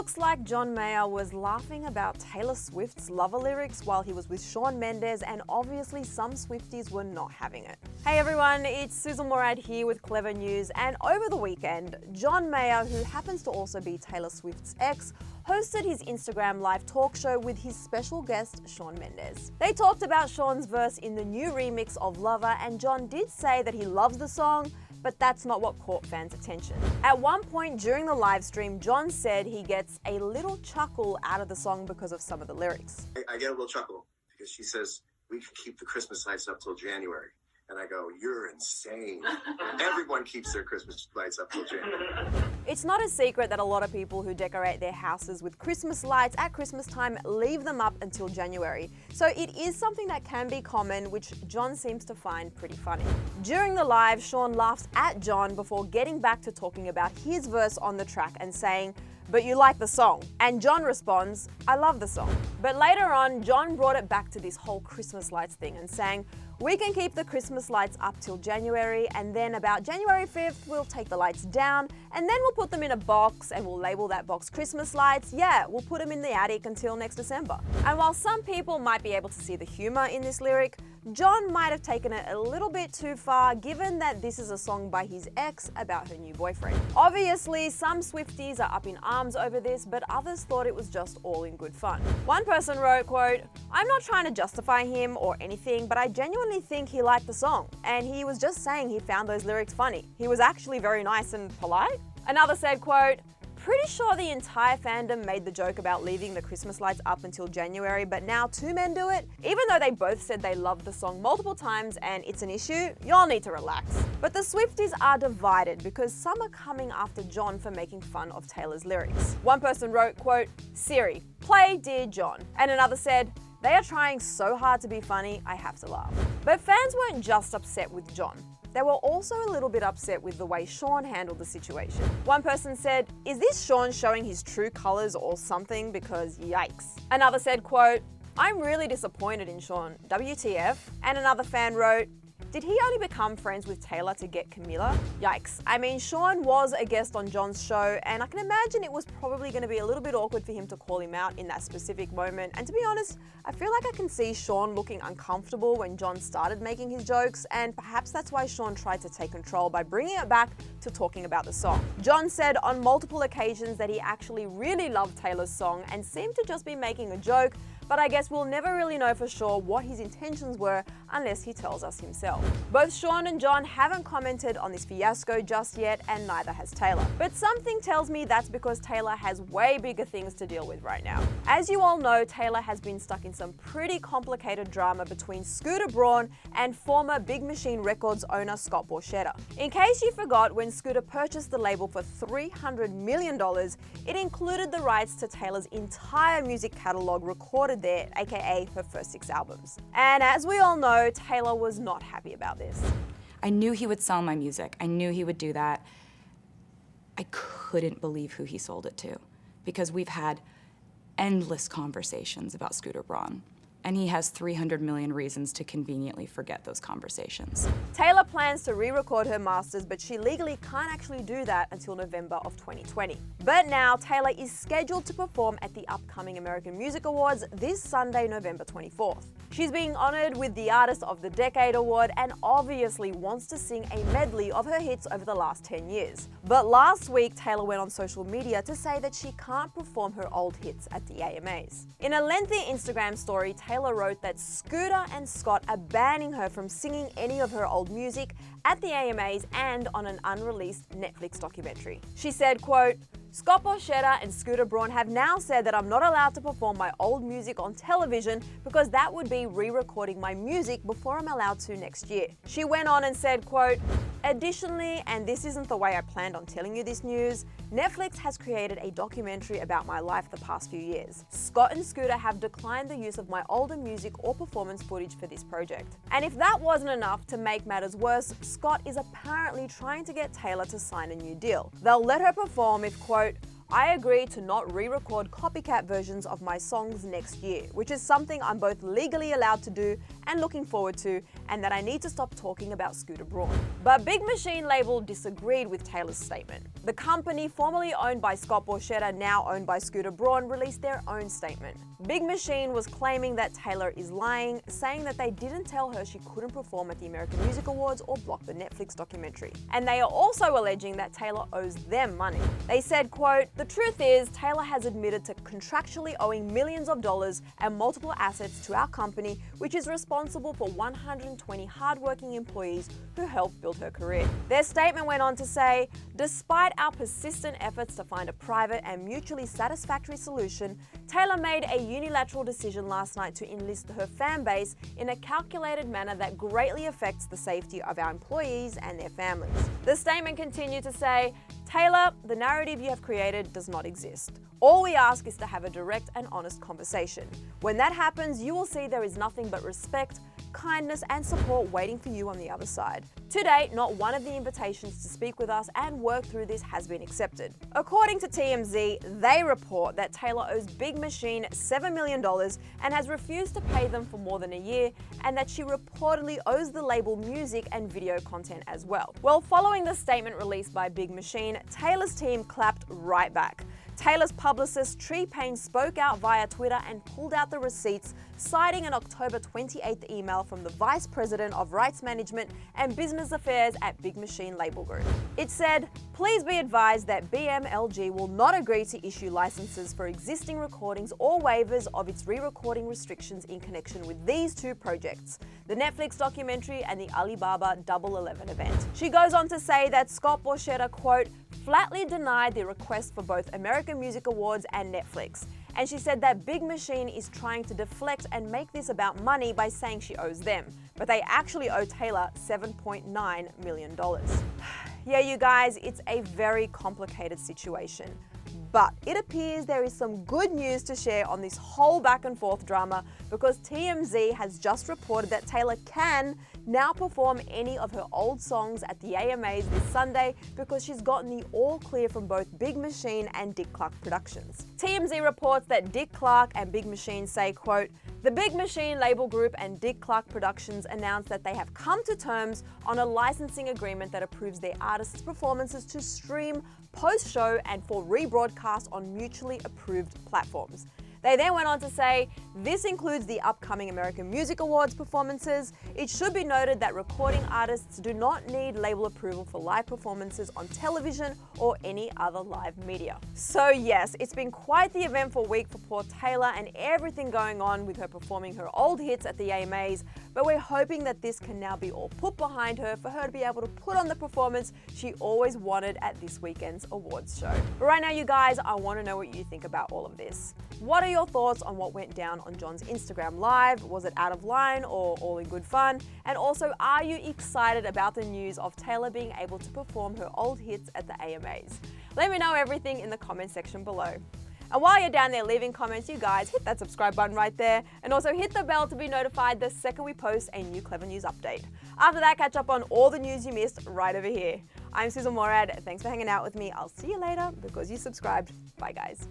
looks like John Mayer was laughing about Taylor Swift's Lover lyrics while he was with Shawn Mendes, and obviously some Swifties were not having it. Hey everyone, it's Susan Morad here with Clevver News, and over the weekend, John Mayer, who happens to also be Taylor Swift's ex, hosted his Instagram live talk show with his special guest, Shawn Mendes. They talked about Shawn's verse in the new remix of Lover, and John did say that he loves the song, but that's not what caught fans' attention. At one point during the live stream, John said he gets a little chuckle out of the song because of some of the lyrics. I get a little chuckle because she says, we could keep the Christmas lights up till January. And I go, you're insane. Everyone keeps their Christmas lights up till January. It's not a secret that a lot of people who decorate their houses with Christmas lights at Christmas time leave them up until January. So it is something that can be common, which John seems to find pretty funny. During the live, Shawn laughs at John before getting back to talking about his verse on the track and saying, "But you like the song?" And John responds, "I love the song." But later on, John brought it back to this whole Christmas lights thing and saying, "We can keep the Christmas lights up till January, and then about January 5th, we'll take the lights down, and then we'll put them in a box and we'll label that box Christmas lights. Yeah, we'll put them in the attic until next December." And while some people might be able to see the humor in this lyric, John might have taken it a little bit too far, given that this is a song by his ex about her new boyfriend. Obviously, some Swifties are up in arms over this, but others thought it was just all in good fun. One person wrote, quote, "I'm not trying to justify him or anything, but I genuinely think he liked the song, and he was just saying he found those lyrics funny. He was actually very nice and polite." Another said, quote, "Pretty sure the entire fandom made the joke about leaving the Christmas lights up until January, but now two men do it? Even though they both said they loved the song multiple times and it's an issue, y'all need to relax." But the Swifties are divided because some are coming after John for making fun of Taylor's lyrics. One person wrote, quote, "Siri, play Dear John." And another said, "They are trying so hard to be funny, I have to laugh." But fans weren't just upset with John. They were also a little bit upset with the way Shawn handled the situation. One person said, "Is this Shawn showing his true colors or something? Because yikes." Another said, quote, "I'm really disappointed in Shawn, WTF?" And another fan wrote, "Did he only become friends with Taylor to get Camila? Yikes." I mean, Shawn was a guest on John's show, and I can imagine it was probably going to be a little bit awkward for him to call him out in that specific moment. And to be honest, I feel like I can see Shawn looking uncomfortable when John started making his jokes, and perhaps that's why Shawn tried to take control by bringing it back to talking about the song. John said on multiple occasions that he actually really loved Taylor's song and seemed to just be making a joke, but I guess we'll never really know for sure what his intentions were unless he tells us himself. Both Shawn and John haven't commented on this fiasco just yet, and neither has Taylor. But something tells me that's because Taylor has way bigger things to deal with right now. As you all know, Taylor has been stuck in some pretty complicated drama between Scooter Braun and former Big Machine Records owner Scott Borchetta. In case you forgot, when Scooter purchased the label for $300 million, it included the rights to Taylor's entire music catalog recorded there, aka her first 6 albums. And as we all know, Taylor was not happy about this. I knew he would sell my music. I knew he would do that. I couldn't believe who he sold it to, because we've had endless conversations about Scooter Braun, and he has 300 million reasons to conveniently forget those conversations. Taylor plans to re-record her masters, but she legally can't actually do that until November of 2020. But now, Taylor is scheduled to perform at the upcoming American Music Awards this Sunday, November 24th. She's being honored with the Artist of the Decade award and obviously wants to sing a medley of her hits over the last 10 years. But last week, Taylor went on social media to say that she can't perform her old hits at the AMAs. In a lengthy Instagram story, Taylor wrote that Scooter and Scott are banning her from singing any of her old music at the AMAs and on an unreleased Netflix documentary. She said, quote, "Scott Borchetta and Scooter Braun have now said that I'm not allowed to perform my old music on television because that would be re-recording my music before I'm allowed to next year." She went on and said, quote, "Additionally, and this isn't the way I planned on telling you this news, Netflix has created a documentary about my life the past few years. Scott and Scooter have declined the use of my older music or performance footage for this project." And if that wasn't enough to make matters worse, Scott is apparently trying to get Taylor to sign a new deal. They'll let her perform if, quote, I agreed to not re-record copycat versions of my songs next year, which is something I'm both legally allowed to do and looking forward to, and that I need to stop talking about Scooter Braun. But Big Machine label disagreed with Taylor's statement. The company, formerly owned by Scott Borchetta, now owned by Scooter Braun, released their own statement. Big Machine was claiming that Taylor is lying, saying that they didn't tell her she couldn't perform at the American Music Awards or block the Netflix documentary. And they are also alleging that Taylor owes them money. They said, quote, "The truth is, Taylor has admitted to contractually owing millions of dollars and multiple assets to our company, which is responsible for 120 hardworking employees who helped build her career." Their statement went on to say, "Despite our persistent efforts to find a private and mutually satisfactory solution, Taylor made a unilateral decision last night to enlist her fan base in a calculated manner that greatly affects the safety of our employees and their families." The statement continued to say, "Taylor, the narrative you have created does not exist. All we ask is to have a direct and honest conversation. When that happens, you will see there is nothing but respect, kindness, and support waiting for you on the other side. To date, not one of the invitations to speak with us and work through this has been accepted." According to TMZ, they report that Taylor owes Big Machine $7 million and has refused to pay them for more than a year, and that she reportedly owes the label music and video content as well. Well, following the statement released by Big Machine, Taylor's team clapped right back. Taylor's publicist Tree Payne spoke out via Twitter and pulled out the receipts, citing an October 28th email from the Vice President of Rights Management and Business Affairs at Big Machine Label Group. It said, "Please be advised that BMLG will not agree to issue licenses for existing recordings or waivers of its re-recording restrictions in connection with these two projects, the Netflix documentary and the Alibaba Double 11 event." She goes on to say that Scott Borchetta, quote, "flatly denied the request for both American Music Awards and Netflix." And she said that Big Machine is trying to deflect and make this about money by saying she owes them, but they actually owe Taylor $7.9 million. Yeah, you guys, it's a very complicated situation. But it appears there is some good news to share on this whole back and forth drama, because TMZ has just reported that Taylor can now perform any of her old songs at the AMAs this Sunday because she's gotten the all clear from both Big Machine and Dick Clark Productions. TMZ reports that Dick Clark and Big Machine say, quote, "The Big Machine Label Group and Dick Clark Productions announced that they have come to terms on a licensing agreement that approves their artists' performances to stream post-show and for rebroadcast on mutually approved platforms." They then went on to say, "This includes the upcoming American Music Awards performances. It should be noted that recording artists do not need label approval for live performances on television or any other live media." So yes, it's been quite the eventful week for poor Taylor and everything going on with her performing her old hits at the AMAs, but we're hoping that this can now be all put behind her for her to be able to put on the performance she always wanted at this weekend's awards show. But right now, you guys, I want to know what you think about all of this. What are your thoughts on what went down on John's Instagram Live? Was it out of line or all in good fun? And also, are you excited about the news of Taylor being able to perform her old hits at the AMAs? Let me know everything in the comment section below. And while you're down there leaving comments, you guys, hit that subscribe button right there, and also hit the bell to be notified the second we post a new Clevver News update. After that, catch up on all the news you missed right over here. I'm Susan Morad. Thanks for hanging out with me. I'll see you later because you subscribed. Bye, guys.